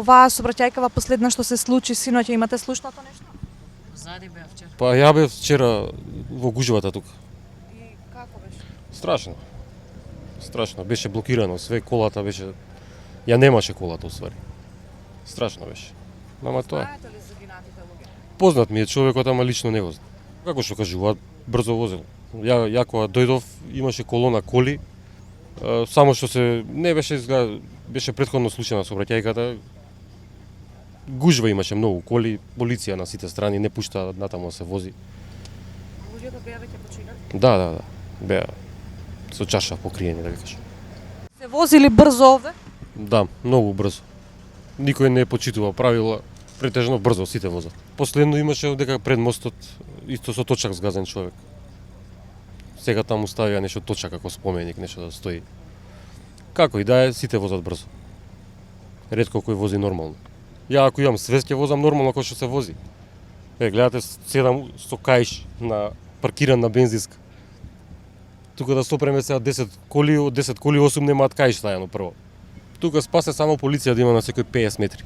Оваа сообраќајкава последна што се случи синоќа, имате слушнато нешто? Зади бев вчера. Па ја бев вчера во гужвата тука. И како беше? Страшно. Страшно. Беше блокирано све, колата беше... Ја немаше колата, усвари. Страшно беше. Ама тоа е. Знаете ли загинатите луѓе? Познат ми е човекот, ама лично не го знам. Како што кажуваат, брзо возел. Ја кога дојдов, имаше колона коли, само што се не беше изгледа, беше претходно случајна сообраќајката. Гужва имаше многу коли, полиција на сите страни не пушта натаму да се вози. Луѓето беа веќе починати? Да. Беа со чаша покриени, да ви кажам. Се возили брзо овде? Да, многу брзо. Никој не почитува правила, претежно брзо сите возат. Последно имаше дека пред мостот исто со точак сгазен човек. Сега таму ставија нешто точак како споменик, нешто да стои. Како и да е, сите возат брзо. Ретко кој вози нормално. Ја ако имам свест ќе возам нормално како што се вози. Гледате, седам со каиш на паркиран на бензинска. Тука да стопреме сега 10 коли, од 10 коли 8 немаат каиш стајано прво. Тука спасе само полиција да има на секој 50 метри.